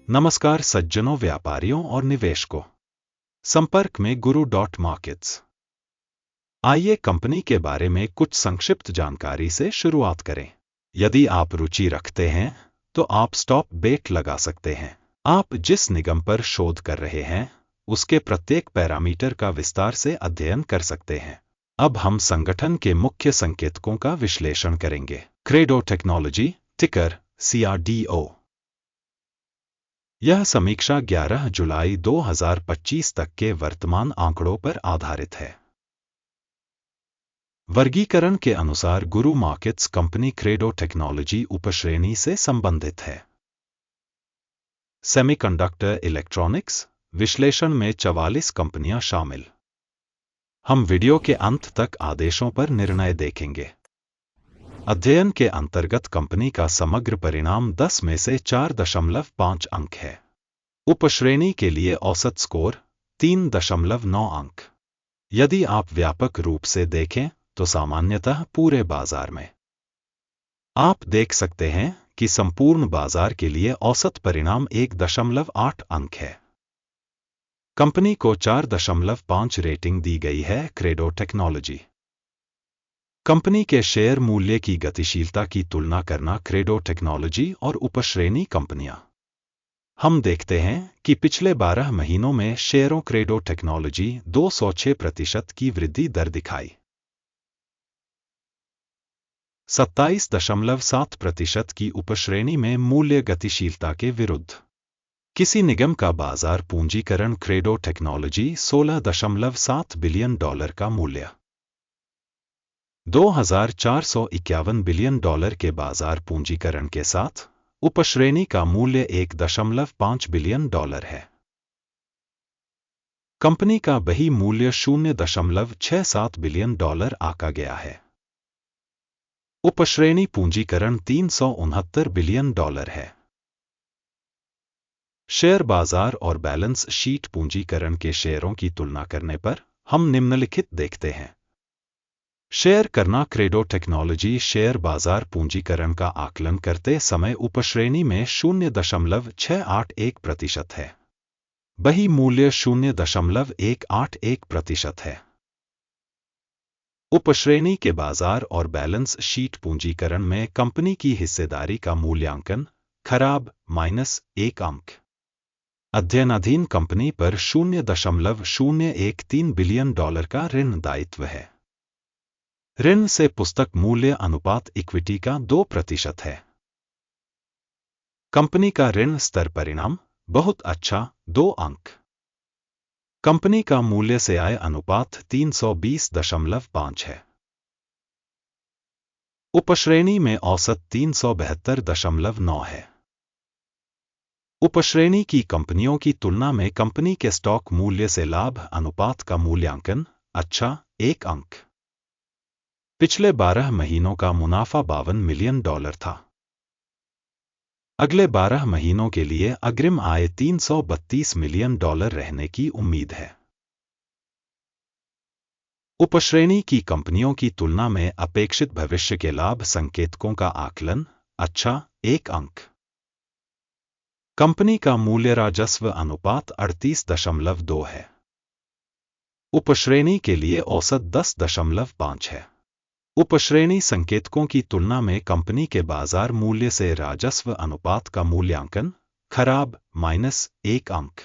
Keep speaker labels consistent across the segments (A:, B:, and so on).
A: नमस्कार सज्जनों, व्यापारियों और निवेशकों। संपर्क में गुरु मार्केट्स। आइए कंपनी के बारे में कुछ संक्षिप्त जानकारी से शुरुआत करें। यदि आप रुचि रखते हैं तो आप स्टॉप बेट लगा सकते हैं। आप जिस निगम पर शोध कर रहे हैं उसके प्रत्येक पैरामीटर का विस्तार से अध्ययन कर सकते हैं। अब हम संगठन के मुख्य संकेतकों का विश्लेषण करेंगे। क्रेडो टेक्नोलॉजी, टिकर CRDO। यह समीक्षा 11 जुलाई 2025 तक के वर्तमान आंकड़ों पर आधारित है। वर्गीकरण के अनुसार गुरु मार्केट्स कंपनी क्रेडो टेक्नोलॉजी उपश्रेणी से संबंधित है। सेमीकंडक्टर इलेक्ट्रॉनिक्स विश्लेषण में 44 कंपनियां शामिल। हम वीडियो के अंत तक आदेशों पर निर्णय देखेंगे। अध्ययन के अंतर्गत कंपनी का समग्र परिणाम 10 में से 4.5 अंक है। उपश्रेणी के लिए औसत स्कोर 3.9 अंक। यदि आप व्यापक रूप से देखें तो सामान्यतः पूरे बाजार में आप देख सकते हैं कि संपूर्ण बाजार के लिए औसत परिणाम 1.8 अंक है। कंपनी को 4.5 रेटिंग दी गई है। क्रेडो टेक्नोलॉजी कंपनी के शेयर मूल्य की गतिशीलता की तुलना करना। क्रेडो टेक्नोलॉजी और उपश्रेणी कंपनियां। हम देखते हैं कि पिछले 12 महीनों में शेयरों क्रेडो टेक्नोलॉजी 206% की वृद्धि दर दिखाई। 27.7% की उपश्रेणी में मूल्य गतिशीलता के विरुद्ध। किसी निगम का बाजार पूंजीकरण क्रेडो टेक्नोलॉजी $16.7 बिलियन का मूल्य। 2,451 बिलियन के बाजार पूंजीकरण के साथ उपश्रेणी का मूल्य $1.5 बिलियन है। कंपनी का बही मूल्य $0.67 बिलियन आका गया है। उपश्रेणी पूंजीकरण $369 बिलियन है। शेयर बाजार और बैलेंस शीट पूंजीकरण के शेयरों की तुलना करने पर हम निम्नलिखित देखते हैं। शेयर करना। क्रेडो टेक्नोलॉजी शेयर बाजार पूंजीकरण का आकलन करते समय उपश्रेणी में 0.681% है। बही मूल्य 0.181% है। उपश्रेणी के बाजार और बैलेंस शीट पूंजीकरण में कंपनी की हिस्सेदारी का मूल्यांकन खराब -1 अंक। अध्ययनाधीन कंपनी पर $0.013 बिलियन का ऋण दायित्व है। ऋण से पुस्तक मूल्य अनुपात इक्विटी का 2% है। कंपनी का ऋण स्तर परिणाम बहुत अच्छा 2 अंक। कंपनी का मूल्य से आय अनुपात 320.5 है। उपश्रेणी में औसत 372.9 है। उपश्रेणी की कंपनियों की तुलना में कंपनी के स्टॉक मूल्य से लाभ अनुपात का मूल्यांकन अच्छा 1 अंक। पिछले 12 महीनों का मुनाफा $52 मिलियन था। अगले 12 महीनों के लिए अग्रिम आय $332 मिलियन रहने की उम्मीद है। उपश्रेणी की कंपनियों की तुलना में अपेक्षित भविष्य के लाभ संकेतकों का आकलन अच्छा 1 अंक। कंपनी का मूल्य राजस्व अनुपात 38.2 है। उपश्रेणी के लिए औसत 10.5 है। उपश्रेणी संकेतकों की तुलना में कंपनी के बाजार मूल्य से राजस्व अनुपात का मूल्यांकन खराब -1 अंक।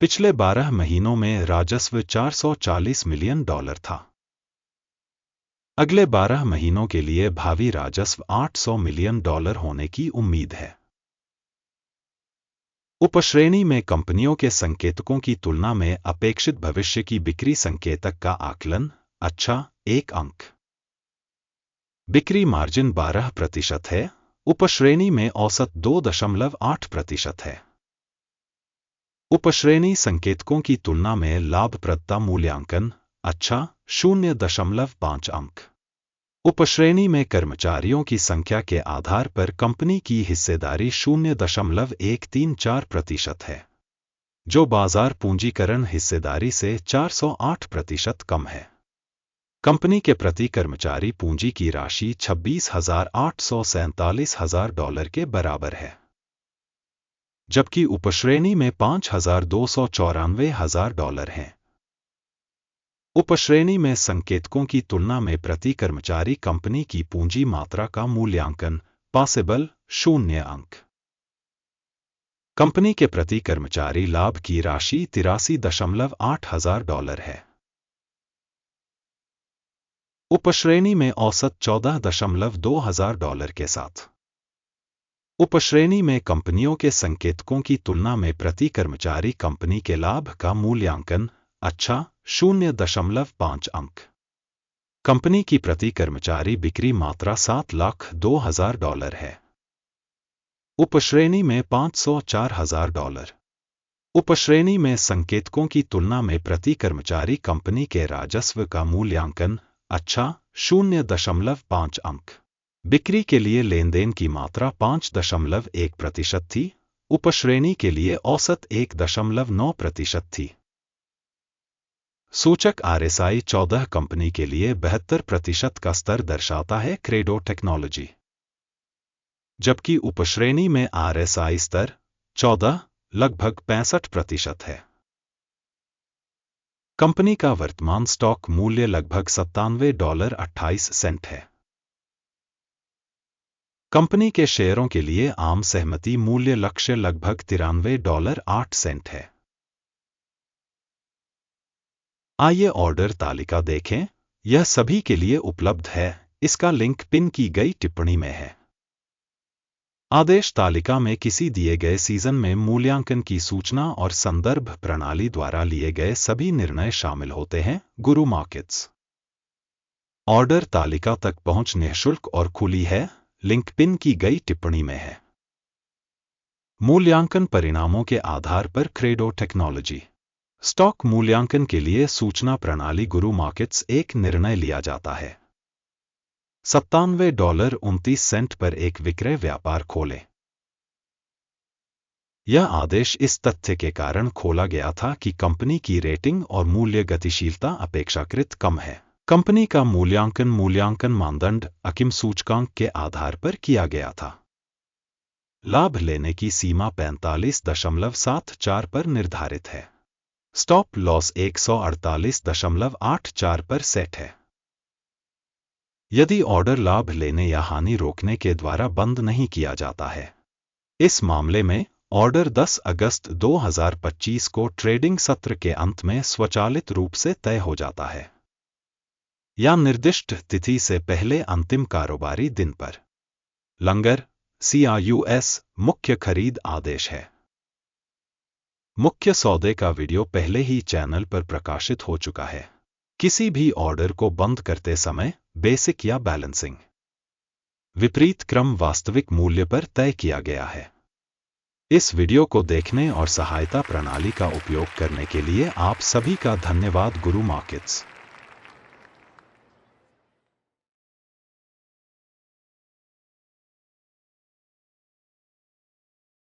A: पिछले 12 महीनों में राजस्व $440 मिलियन था। अगले 12 महीनों के लिए भावी राजस्व $800 मिलियन होने की उम्मीद है। उपश्रेणी में कंपनियों के संकेतकों की तुलना में अपेक्षित भविष्य की बिक्री संकेतक का आकलन अच्छा 1 अंक। बिक्री मार्जिन 12% है। उपश्रेणी में औसत 2.8% है। उपश्रेणी संकेतकों की तुलना में लाभप्रदता मूल्यांकन अच्छा 0.5 अंक। उपश्रेणी में कर्मचारियों की संख्या के आधार पर कंपनी की हिस्सेदारी 0.134% है, जो बाजार पूंजीकरण हिस्सेदारी से 408% कम है। कंपनी के प्रति कर्मचारी पूंजी की राशि $26,847,000 के बराबर है। जबकि उपश्रेणी में $5,294,000 हैं। उपश्रेणी में संकेतकों की तुलना में प्रति कर्मचारी कंपनी की पूंजी मात्रा का मूल्यांकन पॉसिबल 0 अंक। कंपनी के प्रति कर्मचारी लाभ की राशि $83,800 है। उपश्रेणी में औसत $14,200 के साथ। उपश्रेणी में कंपनियों के संकेतकों की तुलना में प्रति कर्मचारी कंपनी के लाभ का मूल्यांकन अच्छा 0.5 अंक। कंपनी की प्रति कर्मचारी बिक्री मात्रा $7,02,000 है। उपश्रेणी में $504,000। उपश्रेणी में संकेतकों की तुलना में प्रति कर्मचारी कंपनी के राजस्व का मूल्यांकन अच्छा 0.5 अंक। बिक्री के लिए लेनदेन की मात्रा 5.1% थी। उपश्रेणी के लिए औसत 1.9% थी। सूचक RSI 14 कंपनी के लिए 72% का स्तर दर्शाता है क्रेडो टेक्नोलॉजी, जबकि उपश्रेणी में RSI स्तर 14 लगभग 65% है। कंपनी का वर्तमान स्टॉक मूल्य लगभग $97.28 है। कंपनी के शेयरों के लिए आम सहमति मूल्य लक्ष्य लगभग $93.08 है। आइए ऑर्डर तालिका देखें। यह सभी के लिए उपलब्ध है। इसका लिंक पिन की गई टिप्पणी में है। आदेश तालिका में किसी दिए गए सीजन में मूल्यांकन की सूचना और संदर्भ प्रणाली द्वारा लिए गए सभी निर्णय शामिल होते हैं। गुरु मार्केट्स ऑर्डर तालिका तक पहुंच निःशुल्क और खुली है। लिंक पिन की गई टिप्पणी में है। मूल्यांकन परिणामों के आधार पर क्रेडो टेक्नोलॉजी स्टॉक मूल्यांकन के लिए सूचना प्रणाली गुरु मार्केट्स एक निर्णय लिया जाता है। $97.29 पर एक विक्रय व्यापार खोलें। यह आदेश इस तथ्य के कारण खोला गया था कि कंपनी की रेटिंग और मूल्य गतिशीलता अपेक्षाकृत कम है। कंपनी का मूल्यांकन मानदंड अकिम सूचकांक के आधार पर किया गया था। लाभ लेने की सीमा 45.74 पर निर्धारित है। स्टॉप लॉस 148.84 पर सेट है। यदि ऑर्डर लाभ लेने या हानि रोकने के द्वारा बंद नहीं किया जाता है, इस मामले में ऑर्डर 10 अगस्त 2025 को ट्रेडिंग सत्र के अंत में स्वचालित रूप से तय हो जाता है या निर्दिष्ट तिथि से पहले अंतिम कारोबारी दिन पर। लंगर CRUS मुख्य खरीद आदेश है। मुख्य सौदे का वीडियो पहले ही चैनल पर प्रकाशित हो चुका है। किसी भी ऑर्डर को बंद करते समय बेसिक या बैलेंसिंग विपरीत क्रम वास्तविक मूल्य पर तय किया गया है। इस वीडियो को देखने और सहायता प्रणाली का उपयोग करने के लिए आप सभी का धन्यवाद। गुरु मार्केट्स।